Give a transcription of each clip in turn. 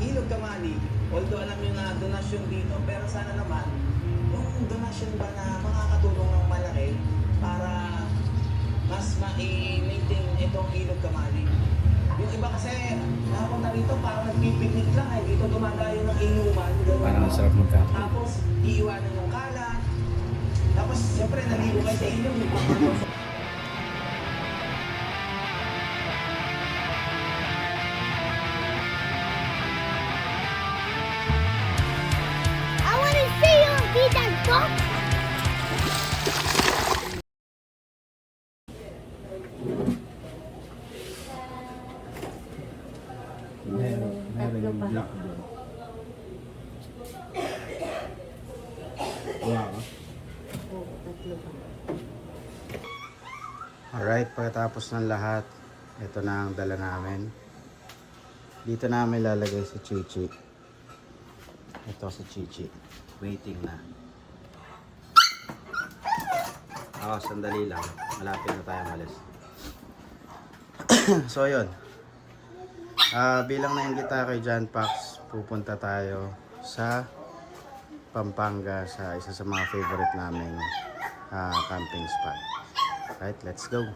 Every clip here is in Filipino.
Ilog Kamali, although alam nyo na donasyon dito, pero sana naman, yung donasyon ba na makakatulong ng malaki para mas ma-maintain itong Ilog Kamali. Yung iba kasi, nakapunta rito parang nagpipiknik lang eh. Dito dumadayo ng inuman. Parang ang sarap magkape. Tapos, iiwanan yung kalat. Tapos, siyempre, naligo kayo sa ilog. I want to see you eat that box. Meron yung black doon. Wala ka? Alright, pagkatapos ng lahat, ito na ang dala namin. Dito namin lalagay si Chichi. Ito si Chichi. Waiting na. Sandali lang. Malapit na tayo malis. So, yun. Bilang nainggit tayo kay John Pax, pupunta tayo sa Pampanga sa isa sa mga favorite namin camping spot. Right, let's go.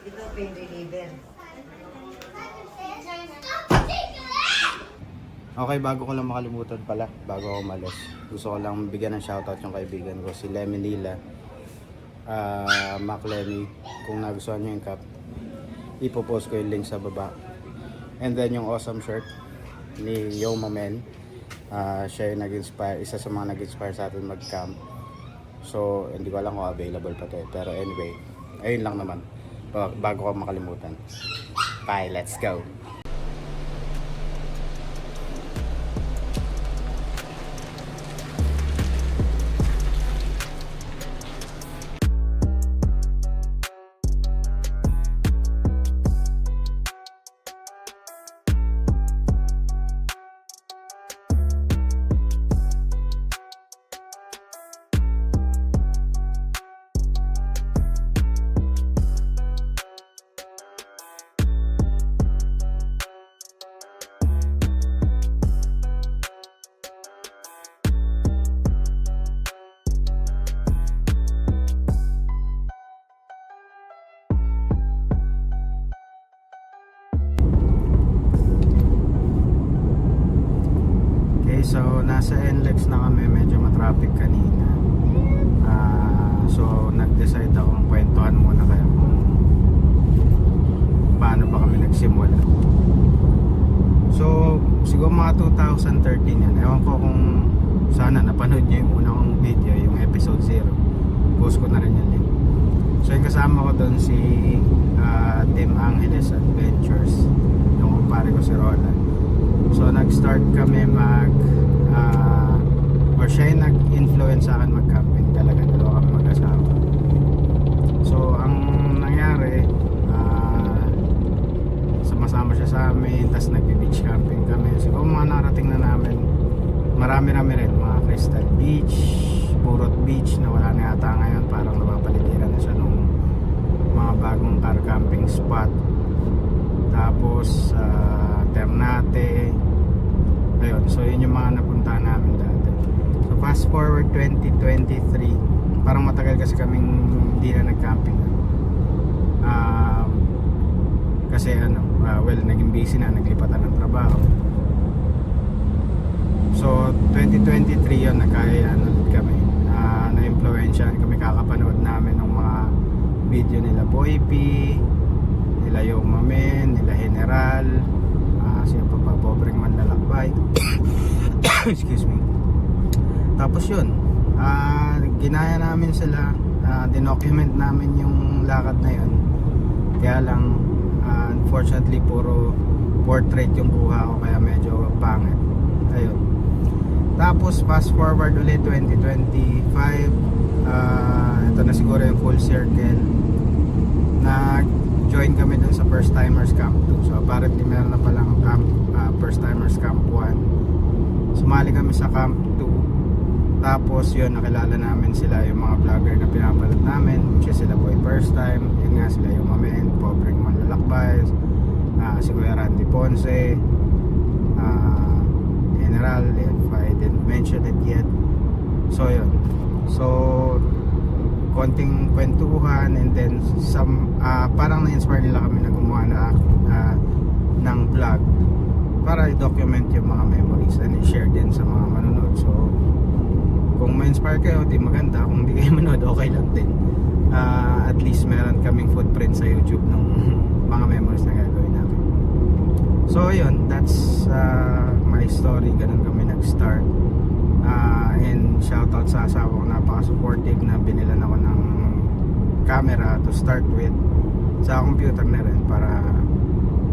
Ito pain reliever. Okay, bago ko lang makalimutan pala, bago ako umalis, gusto ko lang bigyan ng shoutout yung kaibigan ko, si Lemmy Lila, Mac Lemmy. Kung nagustuhan nyo yung cup, ipopost ko yung link sa baba. And then yung awesome shirt ni Yoma Men, siya yung nag-inspire, isa sa mga nag-inspire sa atin mag-camp. So, hindi ko alam kung available pa to eh. Pero anyway, ayun lang naman, bago ko makalimutan. Bye, let's go! So, nasa NLEX na kami, medyo matraffic kanina. So, nag-decide akong kwentuhan muna kayo kung paano ba kami nagsimula. So, siguro mga 2013 yan. Ewan ko kung sana napanood nyo yung una kong video, yung episode 0. Post ko na rin yung link. So, yung kasama ko doon si Team Angeles Adventures, yung kumpare ko si Roland. So nag-start kami or siya yung nag-influence sa akin mag-camping talaga, dalawa kami mag-asawa. So ang nangyari, sumasama siya sa amin, tapos nag-beach camping kami. Siguro mga narating na namin, marami-rami rin, mga Crystal Beach, Purot Beach na wala na yata ngayon, parang napapaligiran na siya nung mga bagong car camping spot. Tapos Ternate. Ayun, so yun yung mga napuntahan namin dati. So fast forward 2023, parang matagal kasi kaming hindi na nag-camping. Kasi naging busy na, naglipatan ng trabaho. So 2023 yun, nagkaya kami. Na-influensyan kami, kakapanood namin ng mga video nila Boy P, nila Yoma Men, nila General, sino pa pobreng manlalakbay. Excuse me. Tapos yun, ginaya namin sila, dinocument namin yung lakad na yun. Kaya lang unfortunately puro portrait yung kuha ko, kaya medyo pangit. Ayun. Tapos fast forward ulit 2025, ito na siguro yung full circle. Nag-join kami dun sa First Timers Camp 2. So apparently meron na palang camp, First Timers Camp 1. Sumali kami sa Camp 2. Tapos yun, nakilala namin sila, yung mga vlogger na pinapanood namin, which is sila Boy First Time, yun nga sila yung Mamen, Pobreng Manlalakbay, si Kuya Randy Ponce, mention it yet. So yun. So konting kwentuhan, and then some parang na-inspire nila kami na gumawa ng vlog para i-document yung mga memories and i-share din sa mga manonood. So kung ma-inspire kayo, di maganda. Kung di kayo manood, okay lang din. At least meron kaming footprint sa YouTube ng mga memories na gagawin namin. So yun, that's my story. Ganun kami nag-start. And shoutout sa asawa ko, napaka-supportive na binilan ako ng camera to start with, sa computer na rin para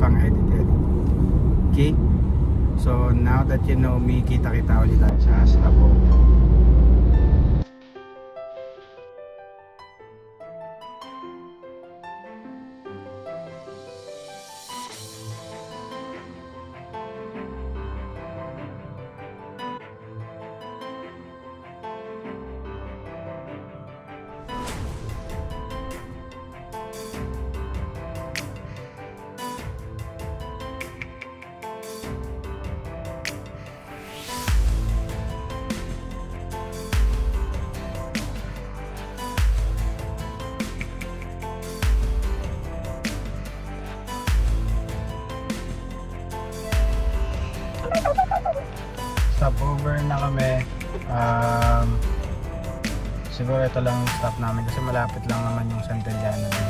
pang edit. Okay? So now that you know me, kita-kita ulit tayo sa Stopover. Stopover na kami. Siguro ito lang yung stop namin kasi malapit lang naman yung Santillana dun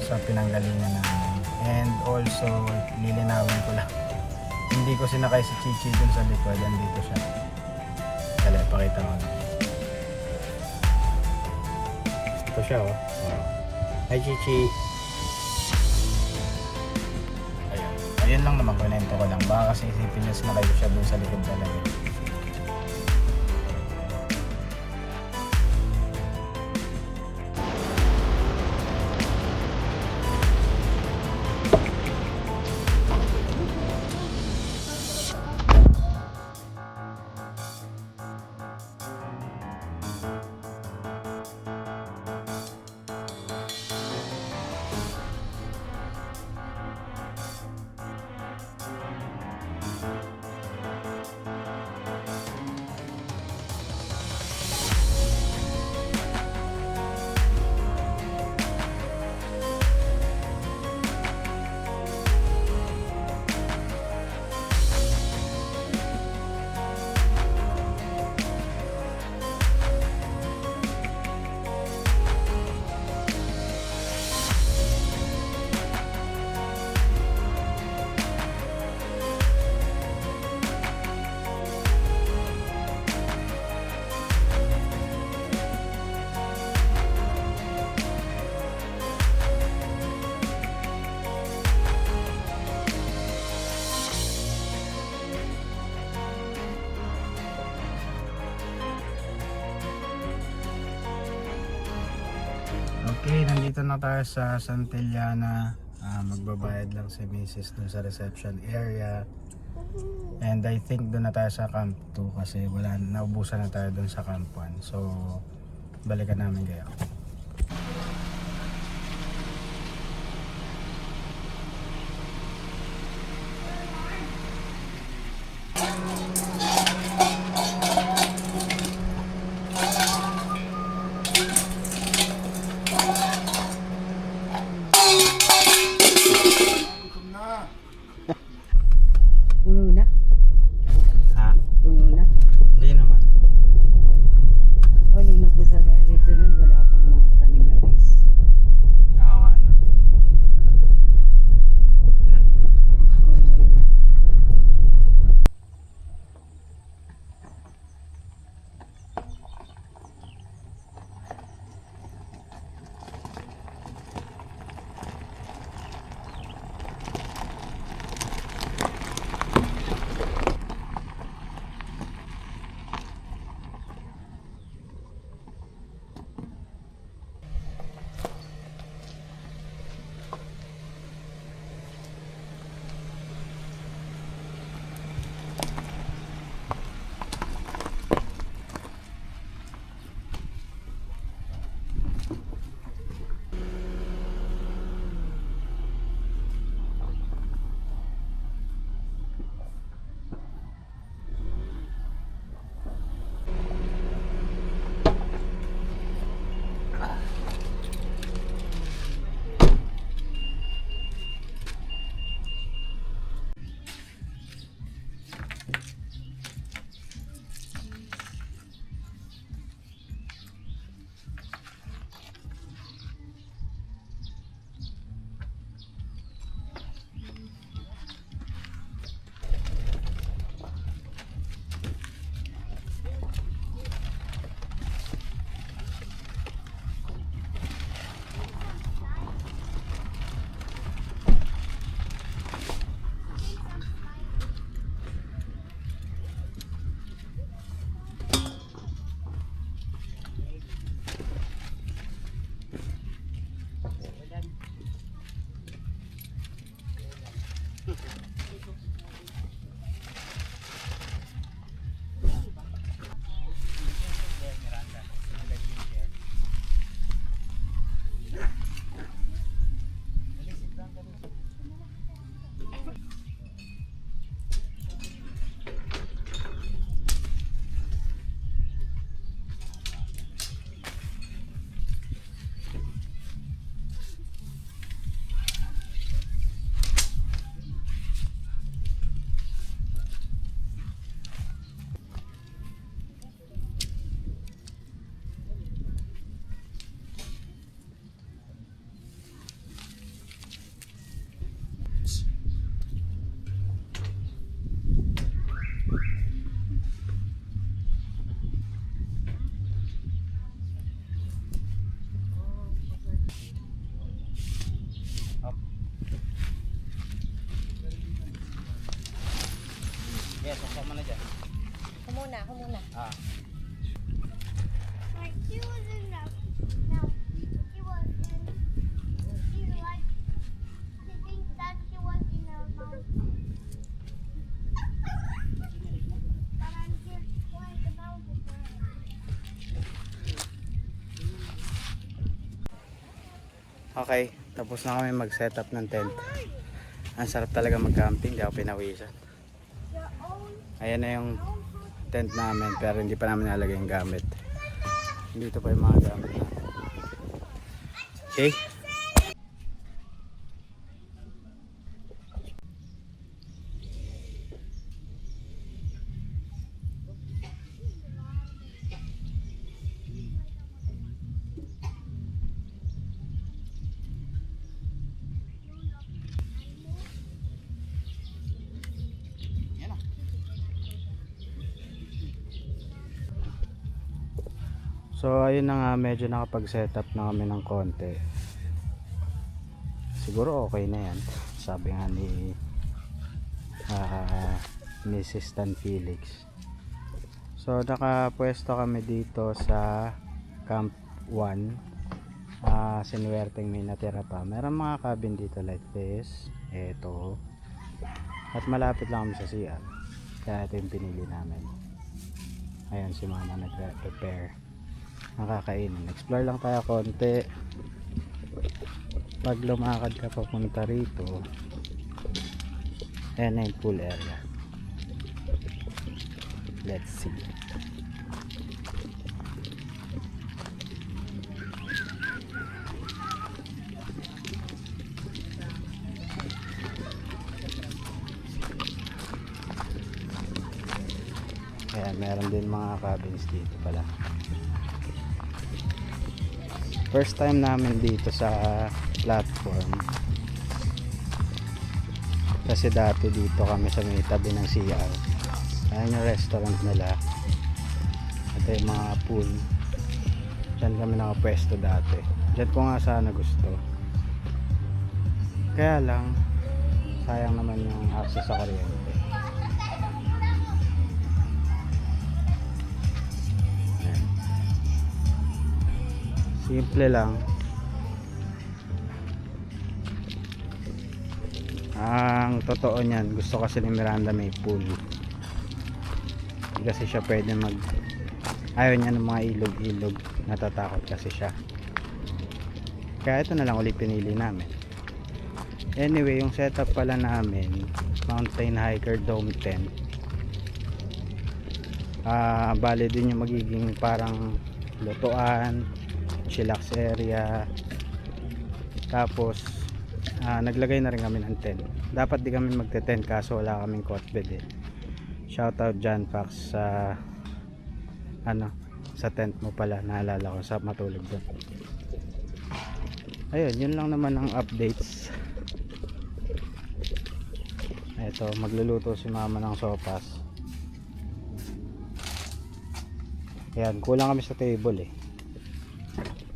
sa pinanggalingan namin. And also, lilinawin ko lang, hindi ko sinakay si Chichi dun sa likod. Andito siya. Dali, pakita mo. Ito siya, oh. Hi, Chichi. Ayun lang naman, kunento ko lang. Baka kasi isipin niya sinakay ko siya dun sa likod talaga. Okay, nandito na tayo sa Santillana. Magbabayad lang si Mrs. dun sa reception area. And I think dun na tayo sa Camp 2 kasi naubusan na tayo dun sa Camp 1. So, balikan namin kayo. Puno na? Ha? Puno na? Hindi naman. O nung nagpunta tayo rito nun, wala pang Yes, saksak mo na dyan. Ako muna. Ah. Like she was in the no, she was in she like she thinks that she was in a mountain. But I'm just playing the mountain for her. Okay, tapos na kami mag-setup ng tent. Ang sarap talaga mag-camping, di ako pinawisan. Your own Ayan na yung own food. tent namin, pero hindi pa namin nalagay yung gamit. Dito pa yung mga gamit namin. Okay? Yan na. So ayun na nga, medyo nakapag-setup na kami ng konti. Siguro okay na yan. Sabi nga ni Mrs. Tan Felix. So nakapwesto kami dito sa Camp 1. Sinuwerteng may natira pa. Meron mga cabin dito like this. Ito. At malapit lang kami sa CR. Kaya ito yung pinili namin. Ayan si mama nag-prepare. Nakakainin. Explore lang tayo konti. Pag lumakad ka papunta rito, ayan na yung pool area. Let's see. Ayan, meron din mga cabins dito pala. First time namin dito sa platform. Kasi dati dito kami sa may tabi ng CR. Ayan yung restaurant nila. Ito yung mga pool. Diyan kami nakapwesto dati. Diyan ko nga sana gusto. Kaya lang, sayang naman yung access sa kuryente. Ayan. Simple lang. Ang totoo niyan, gusto kasi ni Miranda may pool. Hindi kasi siya pwede ayaw niya ng mga ilog-ilog, natatakot kasi siya. Kaya ito na lang ulit pinili namin. Anyway, yung setup pala namin, mountain hiker dome tent. Bale din yung magiging parang lutuan, chillax area. Tapos naglagay na rin kami ng tent. Dapat di kami magte-tent kaso wala kaming cot bed eh. Shoutout John Pax sa sa tent mo pala, naalala ko sa matulog doon. Ayun, yun lang naman ang updates. Eto, magluluto si mama ng sopas. Ayan, kulang kami sa table eh.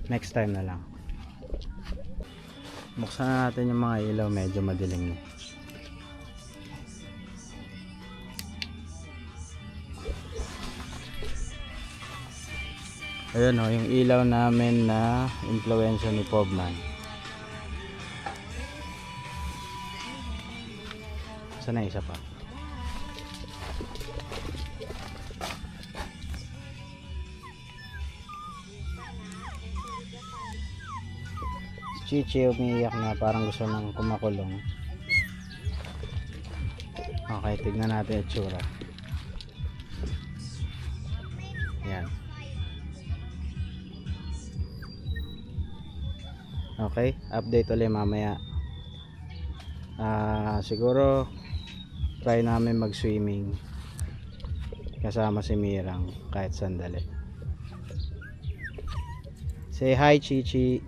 Next time na lang. Buksan na natin yung mga ilaw, medyo madilim na. Ayun o, yung ilaw namin na impluwensya ni Pobman. Saan na isa pa? Si Chichi umiiyak na, parang gusto nang kumakulong. Okay, tignan natin yung itsura. Yan. Okay, update ulit mamaya. Siguro try namin mag swimming kasama si Mirang kahit sandali. Say hi Chichi.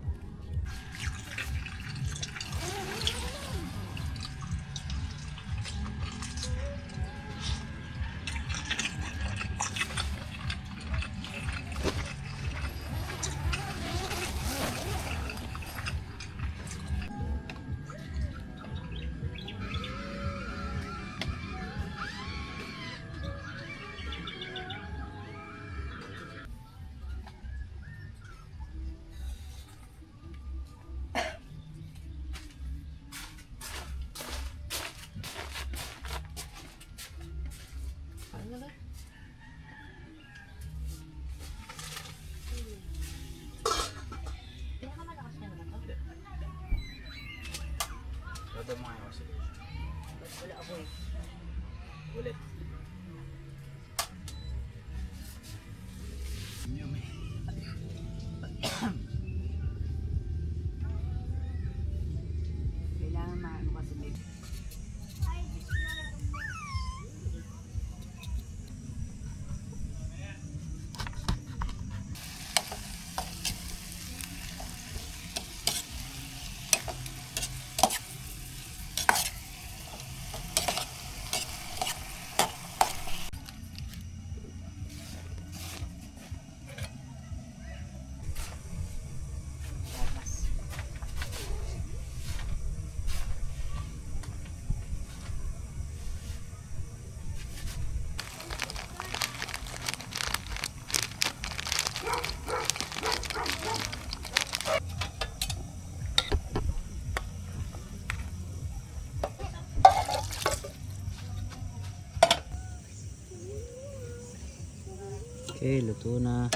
Okay, luto na.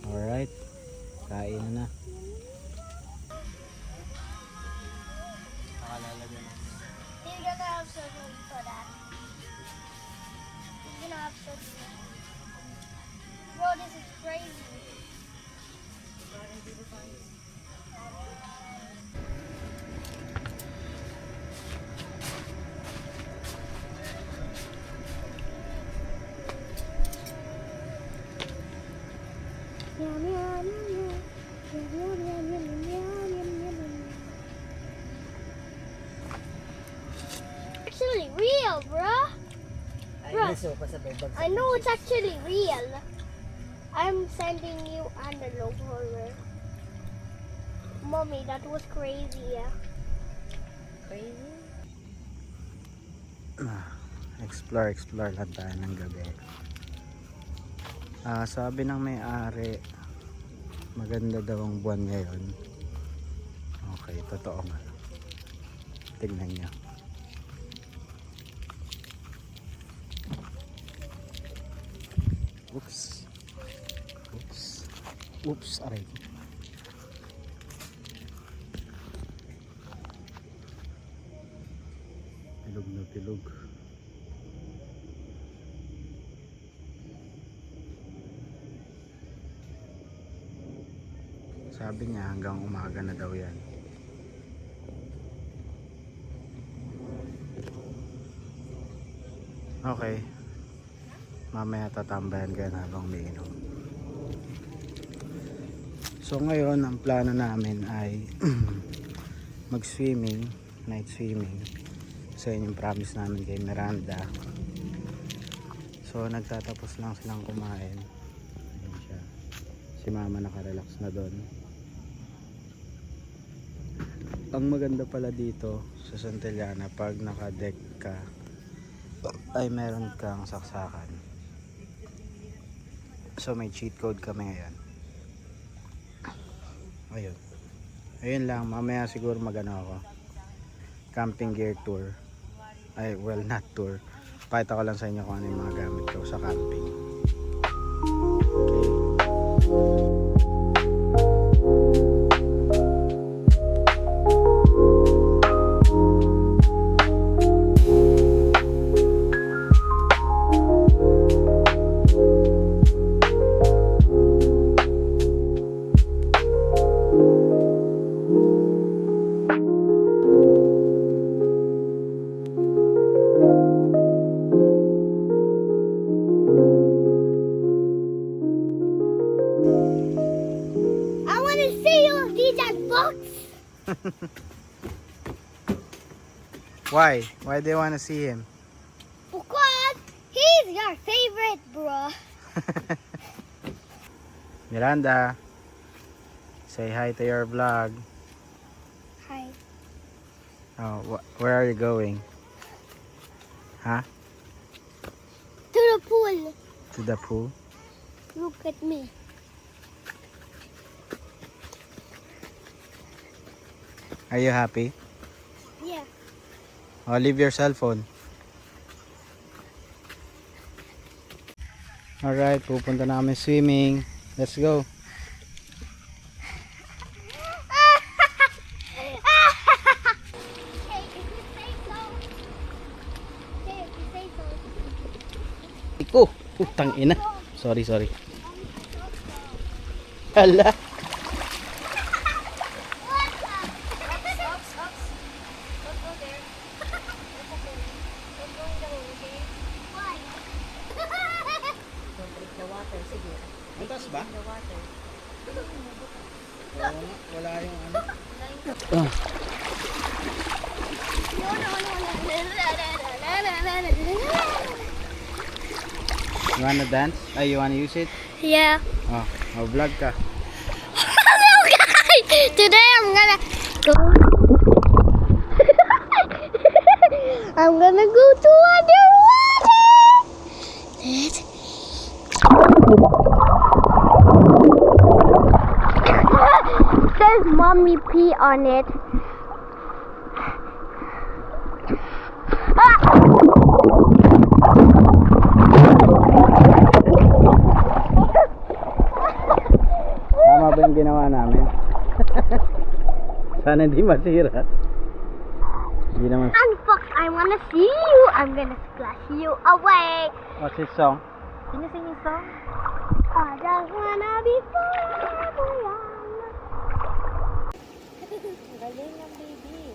Alright. Kain na. You're gonna have something for that. You're gonna have something. Bro, this is crazy. Yum, yum, yum, yum. Yum, yum, yum, yum, yum, yum, yum, yum. Actually real, bruh. I know it's actually real. I'm sending you envelope over. Mommy, that was crazy. Crazy? Explore lang tayo ng gabi. Sabi ng may-ari, maganda daw ang buwan ngayon. Okay, totoo nga. Tignan nyo. Oops, aray ko. Pilog na pilog. Sabi niya hanggang umaga na daw yan. Okay. Mamaya tatambayan ka na habang umiinom. So ngayon ang plano namin ay mag-swimming, night swimming. So yun yung promise namin kay Miranda. So nagtatapos lang silang kumain. Ayun siya. Si mama nakarelax na doon. Ang maganda pala dito sa Santillana, pag naka-deck ka ay meron kang saksakan. So may cheat code kami ngayon. Ayun lang, mamaya siguro magano ako, camping gear tour. Ay, well, not tour. Pakita ko lang sa inyo kung ano yung mga gamit ko sa camping. Okay. I want to see you these at box. Why? Why do you want to see him? Because he's your favorite, bro. Miranda, say hi to your vlog. Hi. Oh, where are you going? Huh? To the pool. To the pool? Look at me. Are you happy? Yeah. Oh, leave your cell phone. Alright, pupunta na kami swimming. Let's go. Hey, if you say so. Hey, if you say so. Iko, putang ina. Sorry. Hala. Don't go there. Don't go in the hole, okay? Why? Don't drink the water. Sige. Butas ba? The water. Wala yung ano. You wanna dance? Ay, you wanna use it? Yeah. Oh, vlog ka. Hello guys! Today I'm gonna go. I'm gonna go to underwater. Says mommy pee on it. Ah! Sana hindi masira. Hindi naman. And fuck, I wanna see you. I'm gonna splash you away. What's his song? Sino sing yung song? I just wanna be forever young. Galing ng baby.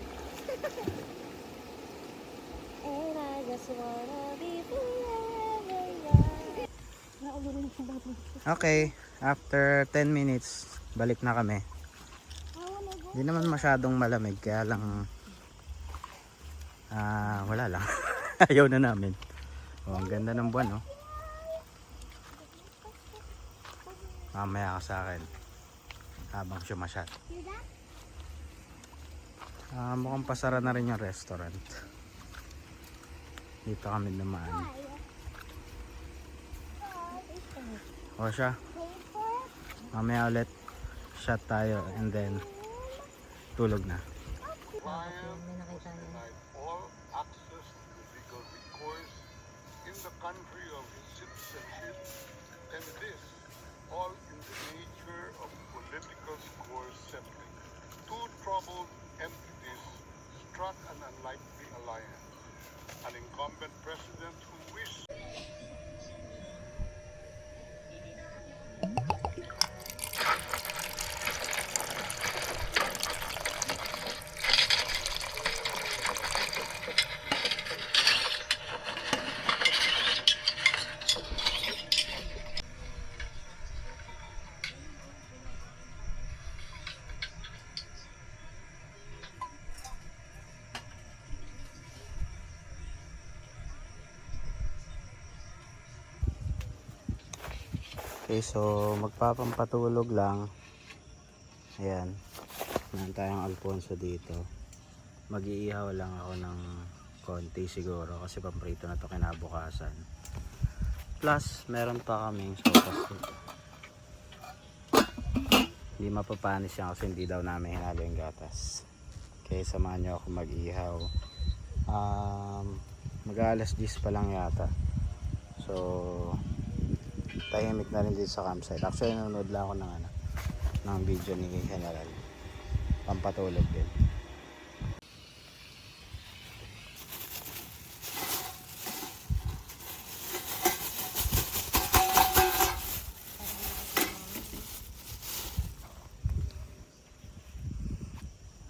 And I just wanna be forever young. Naulunod yung baby. Okay, after 10 minutes, balik na kami. I wanna go. Hindi naman masyadong malamig, kaya lang wala lang. Ayaw na namin. Oh, ang ganda ng buwan, no? Mamaya ka sa akin habang sumasyat. Hear that? Mukhang pasara na rin yung restaurant. Dito kami dumaan. Why? O siya, Pay for it? mamaya ulit shot tayo and then tulog na. May nakita niya. denied all access to legal recourse in the country of his citizenship, and this all in the nature of political score settling. Two troubled entities struck an unlikely alliance. An incumbent president who wished Okay, so magpapampatulog lang. Ayan. Meron tayong Alfonso dito. Mag-iihaw lang ako ng konti siguro kasi pamprito na to kinabukasan. Plus, meron pa kaming sopas dito. Hindi mapapanis yan kasi hindi daw namin hinalo yung gatas. Okay, samahan nyo ako mag-ihaw. Mag-alas 10 pa lang yata. So, tahimik na rin dito sa campsite. Actually, nanonood lang ako ng video ni General. Pampatulog din.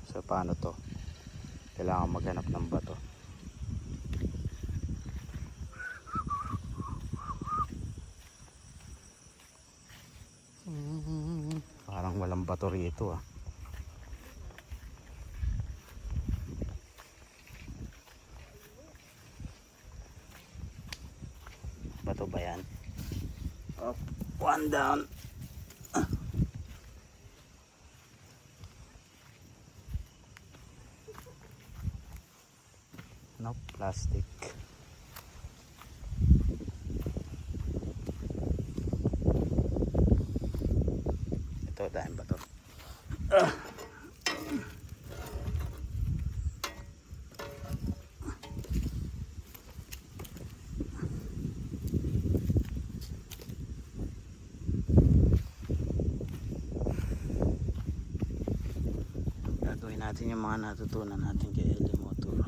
So, paano to? Kailangan maghanap ng bato. Parang walang bato rito ah. Bato ba yan? Up, one down. No, plastic. Ito, dahil bato. Gagawin natin yung mga natutunan natin kay Eli Motor.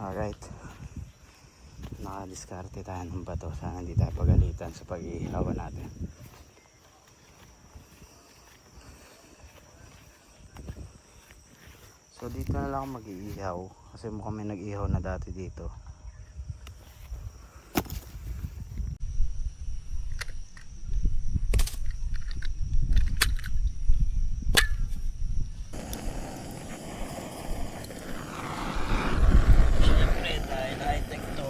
Alright, nakadiskarte tayo ng bato. Sana hindi tayo pagalitan sa pag-iihawan natin. So dito na lang ako mag-iihaw kasi mukhang may nag-ihaw na dati dito. Siyempre dahil high-tech to.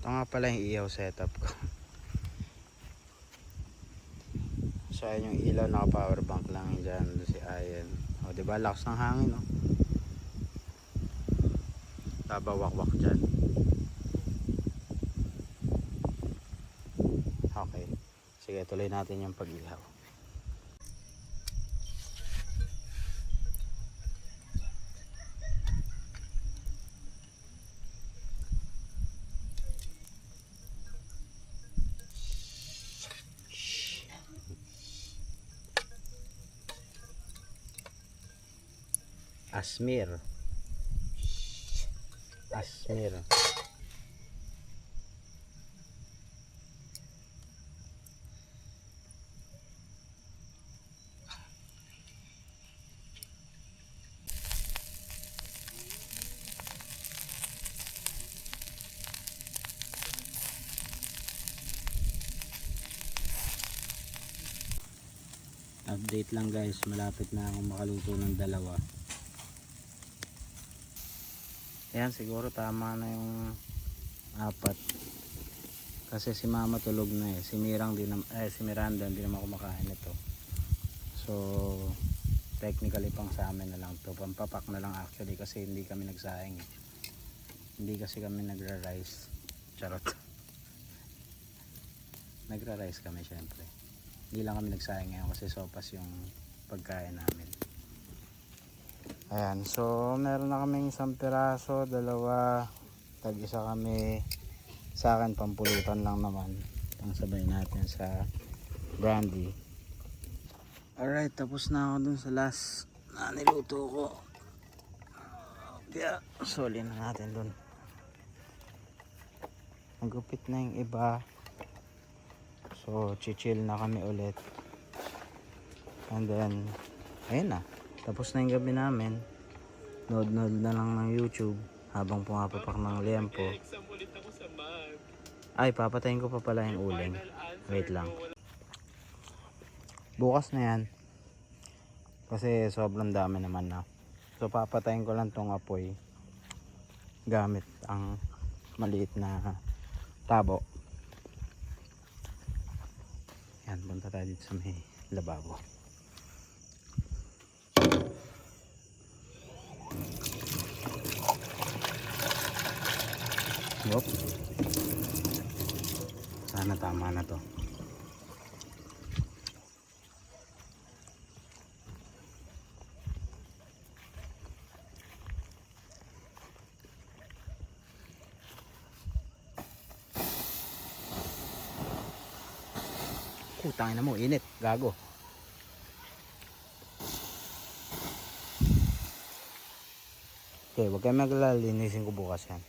Ito nga pala yung ihaw setup ko. So ayun yung ilaw, naka power bank lang dyan. Doon si Ayan. O diba, lakas ng hangin, no? Tabawakwak dyan. Okay, sige, tuloy natin yung pag-ihaw. Asmir. Asmir. Update lang guys, malapit na akong makaluto ng dalawa. Ayan, siguro tama na yung 4. Kasi si mama tulog na eh. Si Mirang si Miranda hindi naman kumakain ito. So technically pang sa amin na lang to. Pampapak na lang actually kasi hindi kami nagsaing eh. Hindi kasi kami nagra-rice. Charot. Nagra-rice kami syempre. Hindi lang kami nagsaing ngayon kasi sopas yung pagkain namin. Ayan, so meron na kaming 1 piraso, 2, tag-1 kami. Sa akin pampulutan lang naman. Pangsabay natin sa brandy. Alright, tapos na ako dun sa last na niluto ko. Kaya soli na natin dun. Magupit na yung iba. So chill na kami ulit. And then ayun na, tapos na yung gabi namin. Nood na lang ng YouTube habang pumapapak ng liempo. Ay, papatayin ko pa pala yung uling. Wait lang. Bukas na yan. Kasi sobrang dami naman na. So papatayin ko lang tong apoy gamit ang maliit na tabo. Yan, punta tayo dito sa may lababo. Whoop. Sana tama na to. Tangin na mo, init, gago. Okay, wag kayo maglala, linisin ko bukas yan.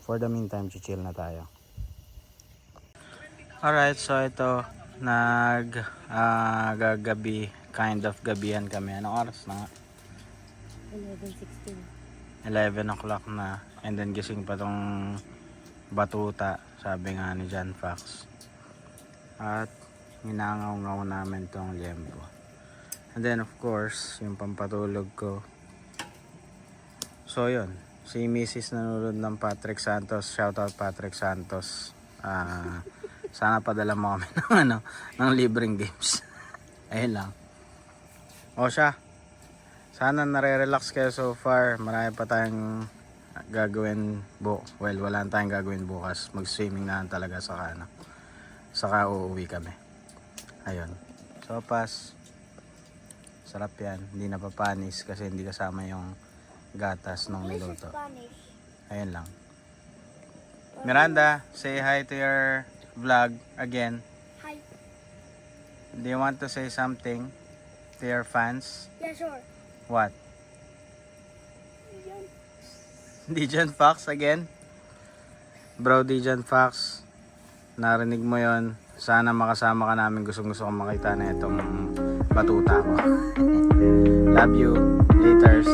For the meantime, chill na tayo. Alright, so ito, gagabi, kind of gabihan kami. Anong oras na nga? 11:16. 11 o'clock na. And then gising pa tong batuta, sabi nga ni John Fox. At hinangaw-ngaw namin tong liempo. And then of course, yung pampatulog ko. So yun, si Mrs. nanonood ng Patrick Santos. Shoutout Patrick Santos. Sana padala mo kami ng, ng libreng games. Ayun lang. O siya, sana nare-relax kayo so far. Marami pa tayong gagawin well, wala tayong gagawin bukas. Mag-swimming na talaga saka uuwi kami. Ayun. Sopas. Sarap yan. Hindi napapanis kasi hindi kasama yung gatas nung niluto. Ayun lang. Miranda, say hi to your vlog again. Hi. Do you want to say something to your fans? Yeah, sure. What? Dijan Fox again? Bro, Dijan Fox, narinig mo yon. Sana makasama ka namin. Gusto ko makita na itong batuta ko. Love you. Laters.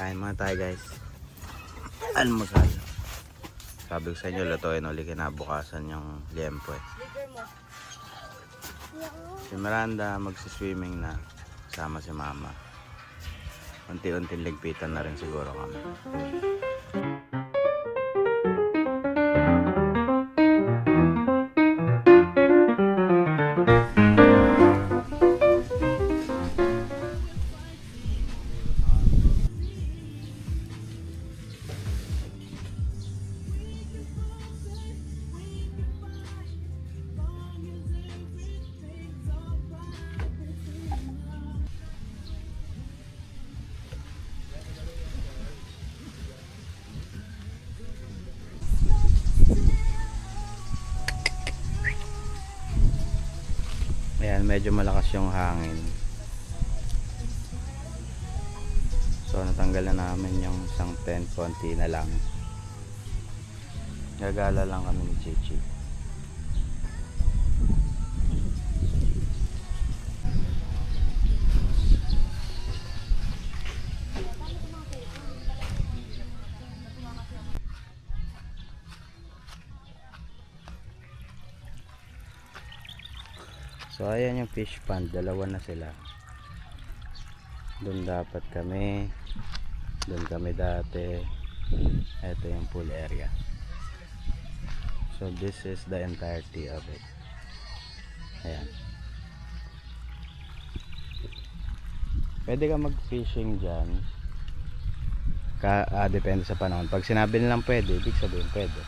Kain muna tayo guys. Almusal. Sabi ko sa inyo, lutuin uli kinabukasan yung liempo eh. Si Miranda magsiswimming na. Kasama si Mama. Unti-unting ligpitan na rin siguro kami. Ayan, medyo malakas yung hangin. So natanggal na namin yung isang tent, konti na lang. Gagala lang kami ni Chichi. So ayan yung fish pond, dalawa na sila. Doon dapat kami. Doon kami dati. Ito yung pool area. So this is the entirety of it. Ayan. Pwede ka mag-fishing dyan. Depende sa panahon. Pag sinabi nilang pwede, ibig sabihin pwede.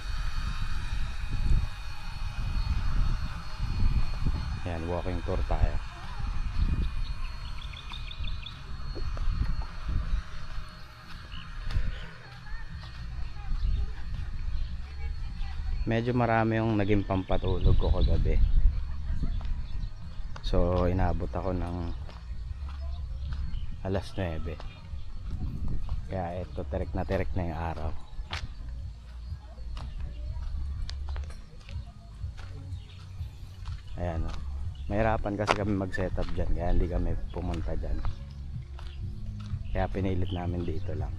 Ayan, walking tour tayo. Medyo marami yung naging pampatulog ko kagabi. So inabot ako ng alas 9. Kaya ito, tirik na yung araw. Ayan o. Mahirapan kasi kami mag setup dyan, kaya hindi kami pumunta dyan. Kaya pinilit namin dito lang.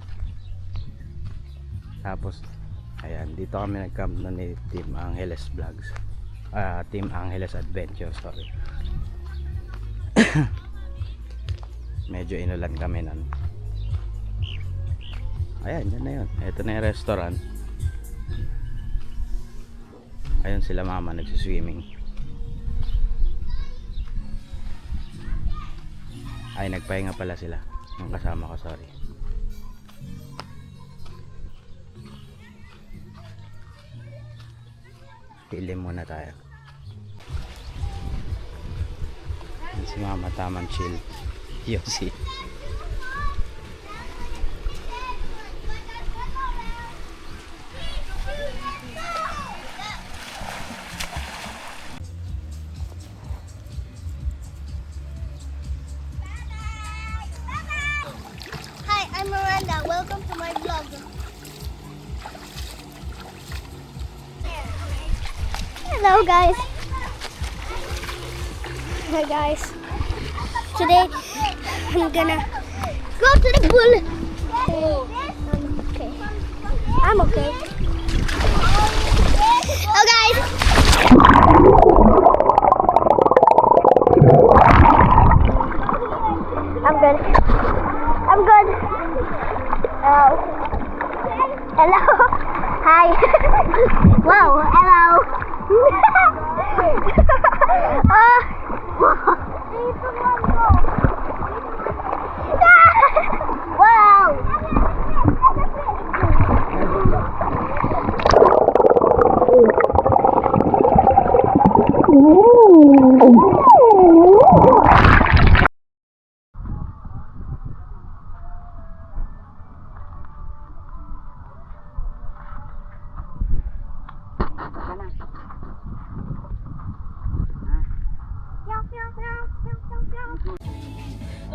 Tapos ayan, dito kami nag-camp na ni Team Angeles Vlogs. Team Angeles Adventure, sorry. Medyo inulan kami nun. Ayan, yan na yun. Ito na yung restaurant. Ayun sila Mama nagsiswimming. Ay, nagpahinga pala sila. Ang kasama ko, sorry. Pilim muna tayo. Yan si Mama, tamang chill. Yosi. Hi, I'm Miranda. Welcome to my vlog. Hello, guys. Hi, guys. Today, I'm gonna go to the pool. I'm okay. I'm okay. Oh, guys. I'm good. I'm good. Hello. Hi. Wow. Hello.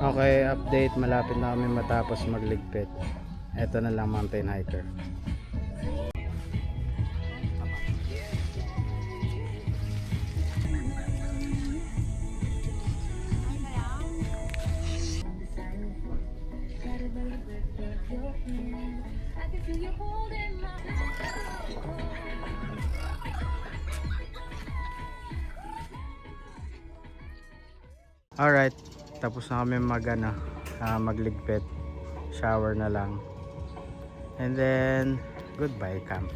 Okay, update. Malapit na kami matapos magligpit. Ito na lang, mountain hiker. Alright, tapos na kami magligpit. Shower na lang. And then, goodbye camp.